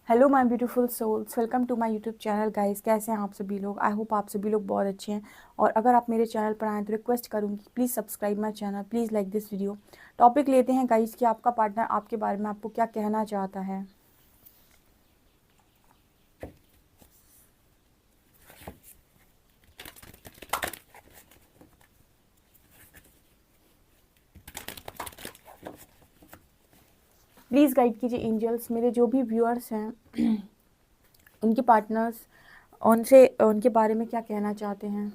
Hello my beautiful souls, welcome to my YouTube channel guys. कैसे हैं आप सभी लोग? आई होप आप सभी लोग बहुत अच्छे हैं। और अगर आप मेरे चैनल पर आएँ तो रिक्वेस्ट करूंगी please subscribe my channel, please like this video. Topic लेते हैं गाइस कि आपका पार्टनर आपके बारे में आपको क्या कहना चाहता है। प्लीज़ गाइड कीजिए एंजल्स, मेरे जो भी व्यूअर्स हैं उनके पार्टनर्स उनसे उनके बारे में क्या कहना चाहते हैं।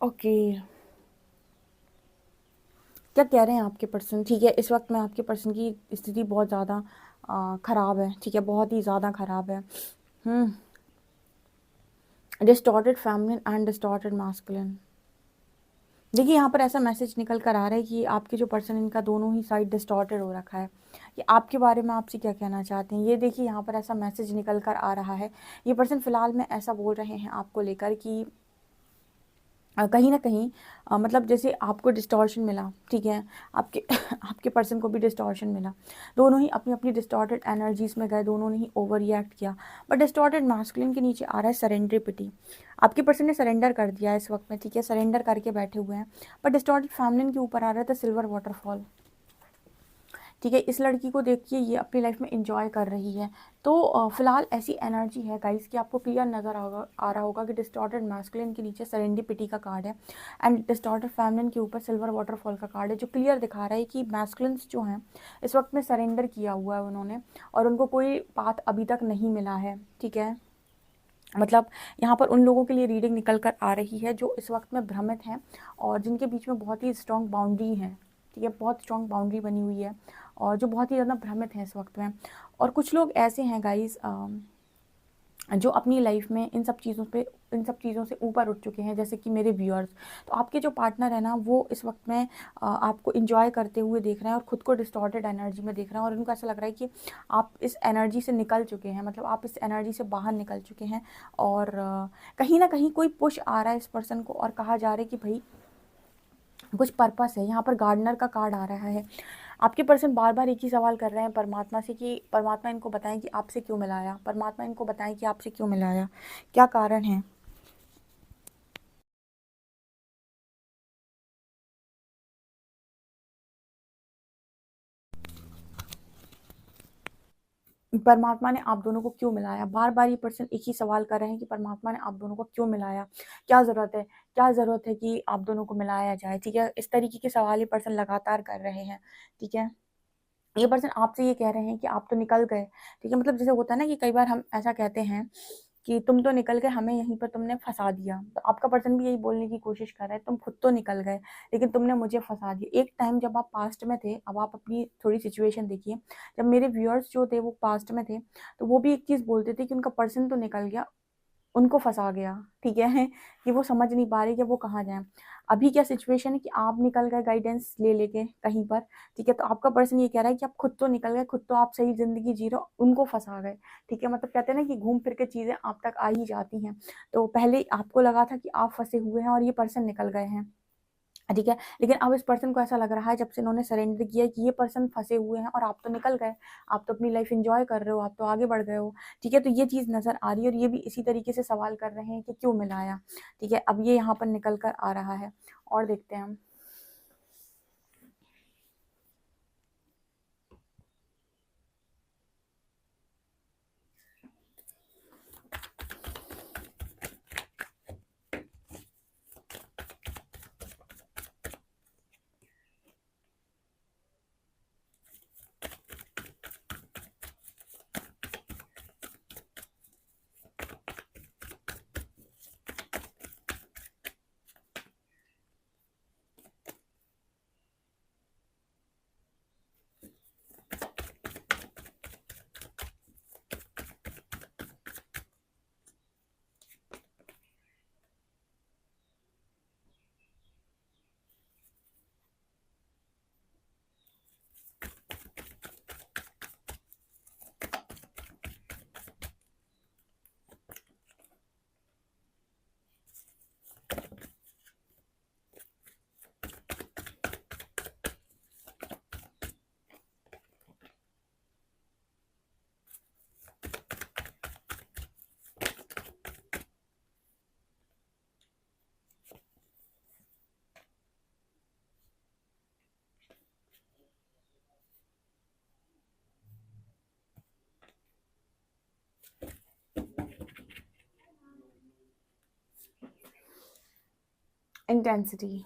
ओके, क्या कह रहे हैं आपके पर्सन? ठीक है, इस वक्त में आपके पर्सन की स्थिति बहुत ज़्यादा ख़राब है। ठीक है, बहुत ही ज़्यादा ख़राब है। Distorted feminine and distorted masculine. देखिए, यहाँ पर ऐसा मैसेज निकल कर आ रहा है कि आपके जो पर्सन, इनका दोनों ही साइड डिस्टॉर्टेड हो रखा है। कि आपके बारे में आपसे क्या कहना चाहते हैं, ये देखिए यहाँ पर ऐसा मैसेज निकल कर आ रहा है। ये पर्सन फ़िलहाल में ऐसा बोल रहे हैं आपको लेकर कि कहीं न कहीं मतलब जैसे आपको डिस्टॉर्शन मिला, ठीक है? आपके आपके पर्सन को भी डिस्टॉर्शन मिला। दोनों ही अपनी-अपनी डिस्टॉर्टेड एनर्जीज़ में गए, दोनों ने ही ओवर रिएक्ट किया। बट डिस्टॉर्टेड मैस्कुलिन के नीचे आ रहा है सेरेंडिपिटी। आपके पर्सन ने सरेंडर कर दिया है इस वक़्त में, ठीक है? सरेंडर करके बैठे हुए हैं। बट डिस्टॉर्टेड फेमिनिन के ऊपर आ रहा था सिल्वर वाटरफॉल। ठीक है, इस लड़की को देखिए, ये अपनी लाइफ में एंजॉय कर रही है। तो फिलहाल ऐसी एनर्जी है गाइस कि आपको क्लियर नज़र आ रहा होगा कि डिस्टॉर्टेड मैस्कुलिन के नीचे सेरेंडिपिटी का कार्ड है एंड डिस्टॉर्टेड फेमिनिन के ऊपर सिल्वर वाटरफॉल का कार्ड है, जो क्लियर दिखा रहा है कि मैस्कुलिन्स जो हैं इस वक्त में सरेंडर किया हुआ है उन्होंने, और उनको कोई पाथ अभी तक नहीं मिला है। ठीक है, मतलब यहाँ पर उन लोगों के लिए रीडिंग निकल कर आ रही है जो इस वक्त में भ्रमित हैं और जिनके बीच में बहुत ही स्ट्रॉन्ग बाउंड्री है। ठीक है, बहुत स्ट्रॉन्ग बाउंड्री बनी हुई है और जो बहुत ही ज़्यादा भ्रमित हैं इस वक्त में। और कुछ लोग ऐसे हैं गाइस जो अपनी लाइफ में इन सब चीज़ों से ऊपर उठ चुके हैं, जैसे कि मेरे व्यूअर्स। तो आपके जो पार्टनर है ना, वो इस वक्त में आपको इंजॉय करते हुए देख रहे हैं और ख़ुद को डिस्टॉर्टेड एनर्जी में देख रहे हैं, और उनको ऐसा लग रहा है कि आप इस एनर्जी से निकल चुके हैं, मतलब आप इस एनर्जी से बाहर निकल चुके हैं। और कहीं ना कहीं कोई पुश आ रहा है इस पर्सन को और कहा जा रहा है कि भाई कुछ पर्पस है। यहाँ पर गार्डनर का कार्ड आ रहा है। आपके पर्सन बार बार एक ही सवाल कर रहे हैं परमात्मा से कि परमात्मा इनको बताएं कि आपसे क्यों मिलाया, परमात्मा इनको बताएं कि आपसे क्यों मिलाया, क्या कारण है। परमात्मा ने आप दोनों को क्यों मिलाया? बार बार ये पर्सन एक ही सवाल कर रहे हैं कि परमात्मा ने आप दोनों को क्यों मिलाया, क्या ज़रूरत है, क्या ज़रूरत है कि आप दोनों को मिलाया जाए। ठीक है, इस तरीके के सवाल ये पर्सन लगातार कर रहे हैं। ठीक है, ये पर्सन आपसे ये कह रहे हैं कि आप तो निकल गए। ठीक है, मतलब जैसे होता है ना कि कई बार हम ऐसा कहते हैं कि तुम तो निकल गए, हमें यहीं पर तुमने फंसा दिया। तो आपका पर्सन भी यही बोलने की कोशिश कर रहा है, तुम खुद तो निकल गए लेकिन तुमने मुझे फंसा दिया। एक टाइम जब आप पास्ट में थे, अब आप अपनी थोड़ी सिचुएशन देखिए। जब मेरे व्यूअर्स जो थे वो पास्ट में थे, तो वो भी एक चीज़ बोलते थे कि उनका पर्सन तो निकल गया, उनको फँसा गया। ठीक है? कि वो समझ नहीं पा रहे कि वो कहाँ जाएँ। अभी क्या सिचुएशन है कि आप निकल गए गाइडेंस ले लेके कहीं पर। ठीक है? तो आपका पर्सन ये कह रहा है कि आप खुद तो निकल गए, खुद तो आप सही ज़िंदगी जी रहे हो, उनको फँसा गए। ठीक है? मतलब कहते हैं ना कि घूम फिर के चीज़ें आप तक आ ही जाती हैं। तो पहले आपको लगा था कि आप फँसे हुए हैं और ये पर्सन निकल गए हैं। ठीक है, लेकिन अब इस पर्सन को ऐसा लग रहा है जब से इन्होंने सरेंडर किया है कि ये पर्सन फंसे हुए हैं और आप तो निकल गए, आप तो अपनी लाइफ एंजॉय कर रहे हो, आप तो आगे बढ़ गए हो। ठीक है, तो ये चीज़ नज़र आ रही है और ये भी इसी तरीके से सवाल कर रहे हैं कि क्यों मिलाया। ठीक है, अब ये यहाँ पर निकल कर आ रहा है और देखते हैं हम। इंटेंसिटी।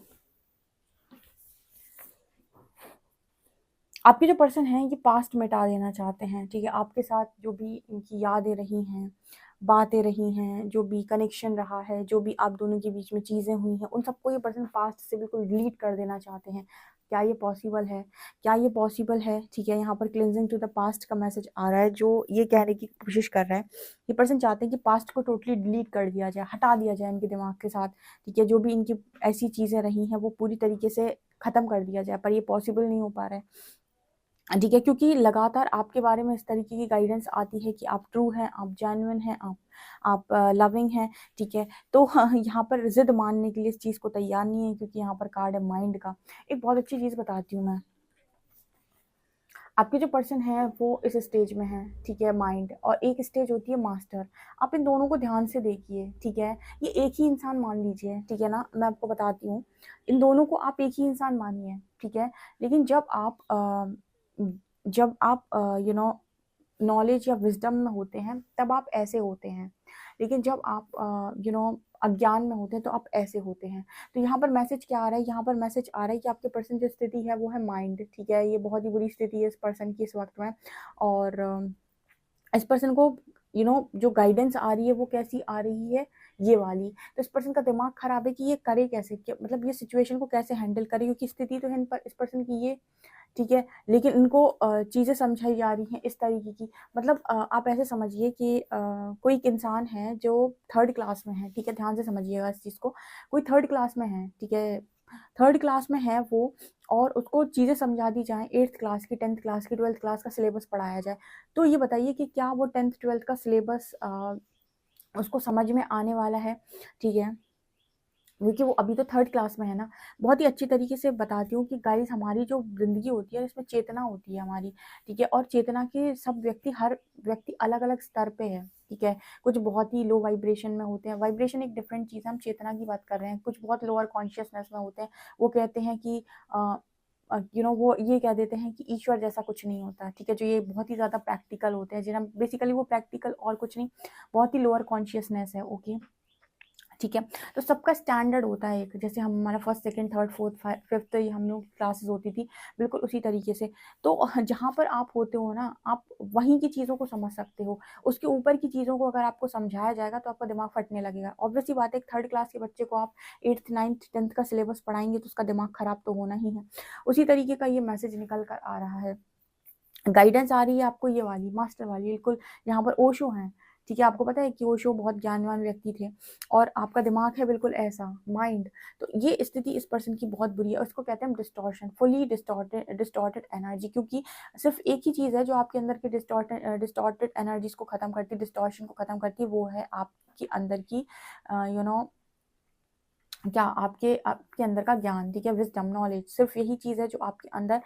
आपके जो पर्सन हैं ये पास्ट मिटा देना चाहते हैं, ठीक है। आपके साथ जो भी इनकी यादें रही हैं, बातें रही हैं, जो भी कनेक्शन रहा है, जो भी आप दोनों के बीच में चीज़ें हुई हैं, उन सबको ये पर्सन पास्ट से बिल्कुल डिलीट कर देना चाहते हैं। क्या ये पॉसिबल है? क्या ये पॉसिबल है? ठीक है, यहाँ पर क्लिनजिंग टू द पास्ट का मैसेज आ रहा है, जो ये कहने की कोशिश कर रहा है। ये पर्सन चाहते हैं कि पास्ट को टोटली डिलीट कर दिया जाए, हटा दिया जाए इनके दिमाग के साथ, ठीक है। जो भी इनकी ऐसी चीज़ें रही हैं वो पूरी तरीके से ख़त्म कर दिया जाए, पर ये पॉसिबल नहीं हो पा रहा है, ठीक है। क्योंकि लगातार आपके बारे में इस तरीके की गाइडेंस आती है कि आप ट्रू हैं, आप जेन्युइन हैं, आप लविंग हैं, ठीक है। तो हाँ, यहाँ पर ज़िद मानने के लिए इस चीज़ को तैयार नहीं है, क्योंकि यहाँ पर कार्ड है माइंड का। एक बहुत अच्छी चीज़ बताती हूँ मैं, आपके जो पर्सन है वो इस स्टेज में है, ठीक है, माइंड, और एक स्टेज होती है मास्टर। आप इन दोनों को ध्यान से देखिए, ठीक है। ये एक ही इंसान मान लीजिए, ठीक है ना, मैं आपको बताती हूँ। इन दोनों को आप एक ही इंसान मानिए, ठीक है। लेकिन जब आप यू नो नॉलेज या विजडम में होते हैं तब आप ऐसे होते हैं, लेकिन जब आप अज्ञान में होते हैं तो आप ऐसे होते हैं। तो यहाँ पर मैसेज क्या आ रहा है? यहाँ पर मैसेज आ रहा है कि आपके पर्सन जो स्थिति है वो है माइंड, ठीक है। ये बहुत ही बुरी स्थिति है इस पर्सन की इस वक्त में, और इस पर्सन को जो गाइडेंस आ रही है वो कैसी आ रही है, ये वाली। तो इस पर्सन का दिमाग खराब है कि ये करे कैसे, मतलब ये सिचुएशन को कैसे हैंडल करे, क्योंकि स्थिति तो है इस पर्सन की ये, ठीक है। लेकिन इनको चीज़ें समझाई जा रही हैं इस तरीके की, मतलब आप ऐसे समझिए कि कोई एक इंसान है जो थर्ड क्लास में है, ठीक है। ध्यान से समझिएगा इस चीज़ को। कोई थर्ड क्लास में है, ठीक है, थर्ड क्लास में है वो, और उसको चीज़ें समझा दी जाएँ, 8th क्लास की, 10th क्लास की, 12th क्लास का सिलेबस पढ़ाया जाए। तो ये बताइए कि क्या वो 10th 12th का सिलेबस उसको समझ में आने वाला है, ठीक है। क्योंकि वो अभी तो थर्ड क्लास में है ना। बहुत ही अच्छी तरीके से बताती हूँ कि गाइस, हमारी जो ज़िंदगी होती है इसमें चेतना होती है हमारी, ठीक है। और चेतना के सब व्यक्ति, हर व्यक्ति अलग-अलग स्तर पे है, ठीक है। कुछ बहुत ही लो वाइब्रेशन में होते हैं, वाइब्रेशन एक डिफरेंट चीज़ है, हम चेतना की बात कर रहे हैं। कुछ बहुत लोअर कॉन्शियसनेस में होते हैं, वो कहते हैं कि वो ये कह देते हैं कि ईश्वर जैसा कुछ नहीं होता, ठीक है। जो ये बहुत ही ज़्यादा प्रैक्टिकल होते हैं, जिन्हें बेसिकली वो प्रैक्टिकल और कुछ नहीं, बहुत ही लोअर कॉन्शियसनेस है, ओके, ठीक है। तो सबका स्टैंडर्ड होता है एक, जैसे हमारा first, second, third, fourth, fifth ये हम लोग क्लासेस होती थी, बिल्कुल उसी तरीके से। तो जहाँ पर आप होते हो ना, आप वहीं की चीज़ों को समझ सकते हो। उसके ऊपर की चीज़ों को अगर आपको समझाया जाएगा तो आपका दिमाग फटने लगेगा। ऑब्वियस सी बात है, एक थर्ड क्लास के बच्चे को आप 8th 9th 10th का सिलेबस पढ़ाएंगे तो उसका दिमाग खराब तो होना ही है। उसी तरीके का ये मैसेज निकल कर आ रहा है। गाइडेंस आ रही है आपको ये वाली, मास्टर वाली, बिल्कुल। यहाँ पर ओशो हैं, ठीक है। आपको पता है कि ओशो बहुत ज्ञानवान व्यक्ति थे, और आपका दिमाग है बिल्कुल ऐसा, माइंड। तो ये स्थिति इस पर्सन की बहुत बुरी है, उसको कहते हैं distortion, fully distorted distorted energy. क्योंकि सिर्फ एक ही चीज़ है जो आपके अंदर की डिस्टॉर्टेड एनर्जीज को खत्म करती है, डिस्टॉर्शन को खत्म करती है, वो है आपकी अंदर की यू नो क्या, आपके आपके अंदर का ज्ञान, ठीक है, विजडम, नॉलेज। सिर्फ यही चीज़ है जो आपके अंदर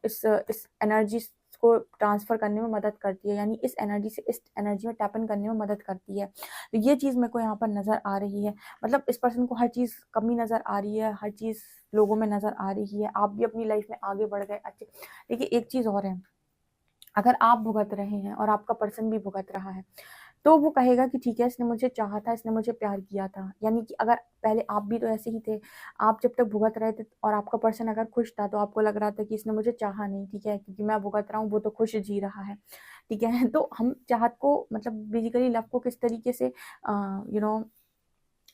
इस एनर्जी को ट्रांसफ़र करने में मदद करती है, यानी इस एनर्जी से इस एनर्जी में टैप इन करने में मदद करती है। तो ये चीज़ मेरे को यहाँ पर नज़र आ रही है। मतलब इस पर्सन को हर चीज़ कमी नज़र आ रही है, हर चीज़ लोगों में नज़र आ रही है। आप भी अपनी लाइफ में आगे बढ़ गए, अच्छे। देखिए, एक चीज़ और है, अगर आप भुगत रहे हैं और आपका पर्सन भी भुगत रहा है, तो वो कहेगा कि ठीक है, इसने मुझे चाहा था, इसने मुझे प्यार किया था। यानी कि अगर पहले आप भी तो ऐसे ही थे, आप जब तक भुगत रहे थे और आपका पर्सन अगर खुश था, तो आपको लग रहा था कि इसने मुझे चाहा नहीं, ठीक है, क्योंकि मैं भुगत रहा हूँ, वो तो खुश जी रहा है, ठीक है। तो हम चाहत को, मतलब बेसिकली लव को किस तरीके से यू नो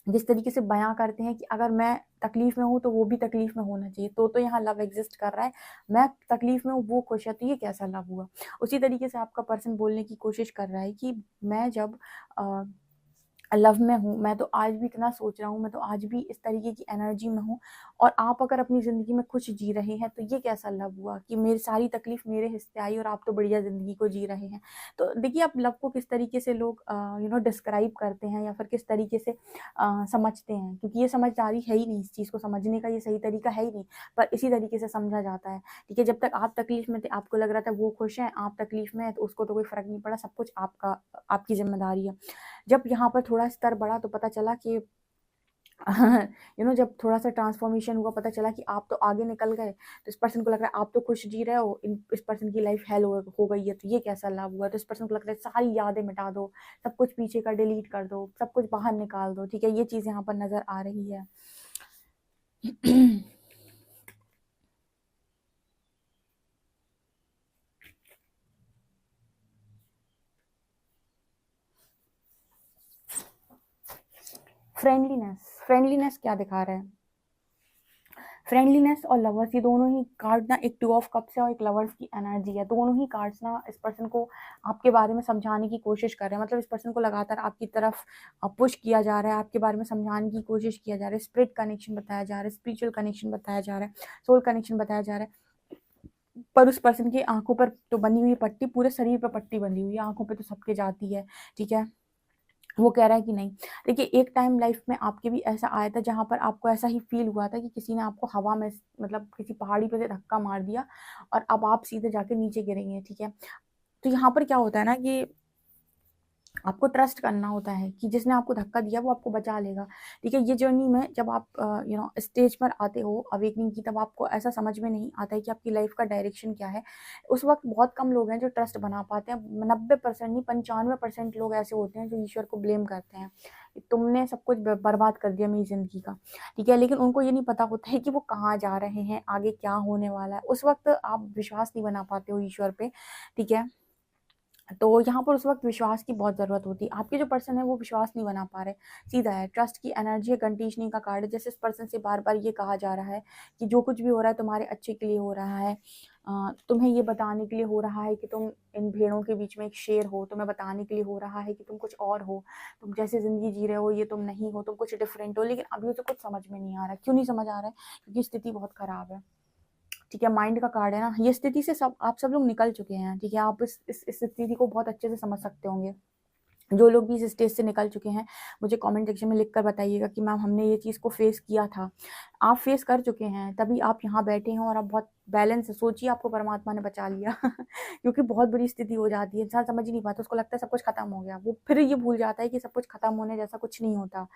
जिस तरीके से बयाँ करते हैं कि अगर मैं तकलीफ़ में हूँ, तो वो भी तकलीफ़ में होना चाहिए, तो यहाँ लव एग्ज़िस्ट कर रहा है। मैं तकलीफ़ में हूँ, वो खुश है, तो ये कैसा लव हुआ? उसी तरीके से आपका पर्सन बोलने की कोशिश कर रहा है कि मैं जब अ, लव में हूँ, मैं तो आज भी इतना सोच रहा हूँ, मैं तो आज भी इस तरीके की एनर्जी में हूँ, और आप अगर अपनी ज़िंदगी में खुश जी रहे हैं, तो ये कैसा लव हुआ कि मेरी सारी तकलीफ़ मेरे हिस्से आई और आप तो बढ़िया ज़िंदगी को जी रहे हैं। तो देखिए, आप लव को किस तरीके से लोग डिस्क्राइब करते हैं, या फिर किस तरीके से समझते हैं, क्योंकि ये समझदारी है ही नहीं, इस चीज़ को समझने का ये सही तरीका है ही नहीं, पर इसी तरीके से समझा जाता है, ठीक है। जब तक आप तकलीफ़ में थे, आपको लग रहा था वो खुश हैं, आप तकलीफ़ में हैं, तो उसको तो कोई फ़र्क नहीं पड़ा, सब कुछ आपकी ज़िम्मेदारी है। जब यहाँ पर थोड़ा स्तर बढ़ा तो पता चला कि जब थोड़ा-सा ट्रांसफ़ॉर्मेशन हुआ, पता चला कि आप तो आगे निकल गए, तो इस पर्सन को लग रहा है आप तो खुश जी रहे हो, इस पर्सन की लाइफ़ हेल हो गई है, तो ये कैसा लाभ हुआ? तो इस पर्सन को लग रहा है सारी यादें मिटा दो, सब कुछ पीछे का डिलीट कर दो, सब कुछ बाहर निकाल दो, ठीक है? ये चीज़ यहाँ पर नज़र आ रही है। फ्रेंडलीनेस क्या दिखा रहा है? फ्रेंडलीनेस और लवर्स, ये दोनों ही कार्ड ना, एक टू ऑफ कप्स है और एक लवर्स की एनर्जी है। दोनों ही कार्ड्स ना इस पर्सन को आपके बारे में समझाने की कोशिश कर रहे हैं, मतलब इस पर्सन को लगातार आपकी तरफ पुश किया जा रहा है, आपके बारे में समझाने की कोशिश किया जा रहा है। स्पिरिट कनेक्शन बताया जा रहा है, स्पिरिचुअल कनेक्शन बताया जा रहा है, सोल कनेक्शन बताया जा रहा है। पर उस पर्सन की आंखों पर तो बनी हुई पट्टी, पूरे शरीर पर पट्टी बंधी हुई है, आंखों पे तो सबके जाती है, ठीक है? वो कह रहा है कि नहीं। देखिए, एक टाइम लाइफ में आपके भी ऐसा आया था जहाँ पर आपको ऐसा ही फ़ील हुआ था कि किसी ने आपको हवा में, मतलब किसी पहाड़ी पे से धक्का मार दिया और अब आप सीधे जाके नीचे गिरेंगे, ठीक है? तो यहाँ पर क्या होता है ना कि आपको ट्रस्ट करना होता है कि जिसने आपको धक्का दिया वो आपको बचा लेगा, ठीक है? ये जर्नी में जब आप स्टेज पर आते हो अवेकनिंग की, तब आपको ऐसा समझ में नहीं आता है कि आपकी लाइफ का डायरेक्शन क्या है। उस वक़्त बहुत कम लोग हैं जो ट्रस्ट बना पाते हैं। 90% नहीं, 95% लोग ऐसे होते हैं जो ईश्वर को ब्लेम करते हैं कि तुमने सब कुछ बर्बाद कर दिया मेरी ज़िंदगी का, ठीक है? लेकिन उनको ये नहीं पता होता है कि वो कहाँ जा रहे हैं, आगे क्या होने वाला है। उस वक़्त आप विश्वास नहीं बना पाते हो ईश्वर पे, ठीक है? तो यहाँ पर उस वक़्त विश्वास की बहुत ज़रूरत होती है। आपके जो पर्सन है वो विश्वास नहीं बना पा रहे, सीधा है। ट्रस्ट की एनर्जी है, कंडीशनिंग का कार्ड है। जैसे इस पर्सन से बार-बार ये कहा जा रहा है कि जो कुछ भी हो रहा है तुम्हारे अच्छे के लिए हो रहा है। तुम्हें ये बताने के लिए हो रहा है कि तुम इन भेड़ों के बीच में एक शेर हो, तुम्हें बताने के लिए हो रहा है कि तुम कुछ और हो। तुम जैसे ज़िंदगी जी रहे हो ये तुम नहीं हो, तुम कुछ डिफरेंट हो, लेकिन अभी उसे कुछ समझ में नहीं आ रहा है। क्यों नहीं समझ आ रहा है? क्योंकि स्थिति बहुत खराब है। ठीक है, माइंड का कार्ड है ना, ये स्थिति से सब आप सब लोग निकल चुके हैं, ठीक है? आप इस स्थिति को बहुत अच्छे से समझ सकते होंगे। जो लोग भी इस स्टेज से निकल चुके हैं, मुझे कमेंट सेक्शन में लिख कर बताइएगा कि मैम हमने ये चीज़ को फेस किया था। आप फेस कर चुके हैं, तभी आप यहाँ बैठे हैं और आप बहुत बैलेंस है। सोचिए आपको परमात्मा ने बचा लिया क्योंकि बहुत बुरी स्थिति हो जाती है, इंसान समझ ही नहीं पाता, उसको लगता है सब कुछ खत्म हो गया। वो फिर ये भूल जाता है कि सब कुछ खत्म होने जैसा कुछ नहीं होता।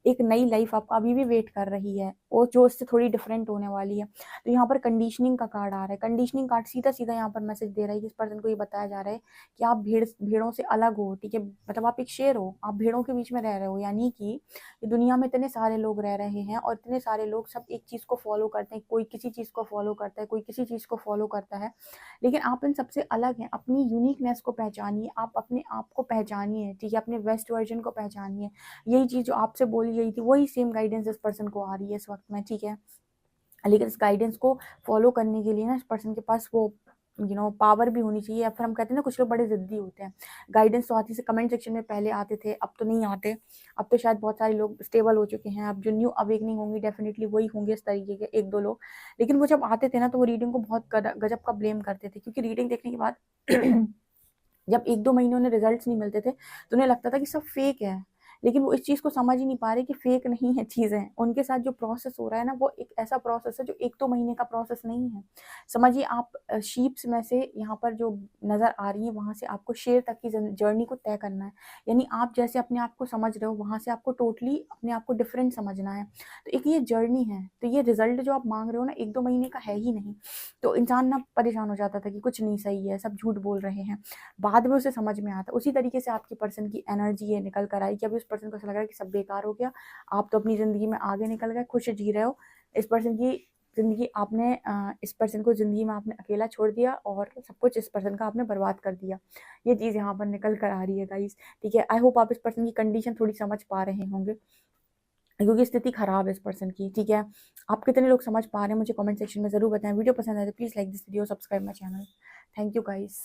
एक नई लाइफ आपको अभी भी वेट कर रही है और जो इससे थोड़ी डिफरेंट होने वाली है। तो यहाँ पर कंडीशनिंग का कार्ड आ रहा है। कंडीशनिंग कार्ड सीधा-सीधा यहाँ पर मैसेज दे रहा है कि इस पर्सन को ये बताया जा रहा है कि आप भेड़ों से अलग हो, ठीक है? मतलब आप एक शेर हो, आप भेड़ों के बीच में रह रहे हो, यानी कि दुनिया में इतने सारे लोग रह रहे हैं और इतने सारे लोग सब एक चीज़ को फॉलो करते हैं। कोई किसी चीज़ को फॉलो करता है, कोई किसी चीज़ को फॉलो करता है, लेकिन आप इन सबसे अलग हैं। अपनी यूनिकनेस को पहचानिए, आप अपने आप को पहचानिए, ठीक है? अपने बेस्ट वर्जन को पहचानिए। यही चीज़ जो आपसे बोली गई थी, वही सेम गाइडेंस इस पर्सन को आ रही है इस वक्त में, ठीक है? लेकिन इस गाइडेंस को फॉलो करने के लिए ना इस पर्सन के पास वो पावर भी होनी चाहिए, या फिर हम कहते हैं ना कुछ लोग बड़े ज़िद्दी होते हैं। गाइडेंस तो आती से कमेंट सेक्शन में पहले आते थे, अब तो नहीं आते। अब तो शायद बहुत सारे लोग स्टेबल हो चुके हैं। अब जो न्यू अवेकनिंग होंगी डेफिनिटली वही होंगे इस तरीके के 1-2 लोग। लेकिन वो जब आते थे ना तो वो रीडिंग को बहुत गजब का ब्लेम करते थे, क्योंकि रीडिंग देखने के बाद जब 1-2 महीने उन्हें रिजल्ट्स नहीं मिलते थे, तो उन्हें लगता था कि सब फेक है। लेकिन वो इस चीज़ को समझ ही नहीं पा रहे कि फेक नहीं है चीज़ें। उनके साथ जो प्रोसेस हो रहा है ना, वो एक ऐसा प्रोसेस है जो 1-2 महीने का प्रोसेस नहीं है। समझिए आप शीप्स में से यहाँ पर जो नज़र आ रही हैं, वहाँ से आपको शेर तक की जर्नी को तय करना है। यानी आप जैसे अपने आप को समझ रहे हो, वहाँ से आपको टोटली अपने आप को डिफरेंट समझना है। तो एक ये जर्नी है, तो ये रिज़ल्ट जो आप माँग रहे हो ना, 1-2 महीने का है ही नहीं। तो इंसान ना परेशान हो जाता था कि कुछ नहीं सही है, सब झूठ बोल रहे हैं। बाद में उसे समझ में आता है। उसी तरीके से आपकी पर्सन की एनर्जी ये निकल कर आई कि अभी उस पर्सन को ऐसा लग रहा है कि सब बेकार हो गया, आप तो अपनी ज़िंदगी में आगे निकल गए, खुश जी रहे हो। इस पर्सन की ज़िंदगी आपने इस पर्सन को ज़िंदगी में आपने अकेला छोड़ दिया और सब कुछ इस पर्सन का आपने बर्बाद कर दिया। ये चीज़ यहाँ पर निकल कर आ रही है गाइस, ठीक है? आई होप आप इस पर्सन की कंडीशन थोड़ी समझ पा रहे होंगे, क्योंकि स्थिति खराब है इस पर्सन की, ठीक है? आप कितने लोग समझ पा रहे हैं मुझे कमेंट सेक्शन में ज़रूर बताएं। वीडियो पसंद आए तो please like this video, subscribe my channel. Thank you guys.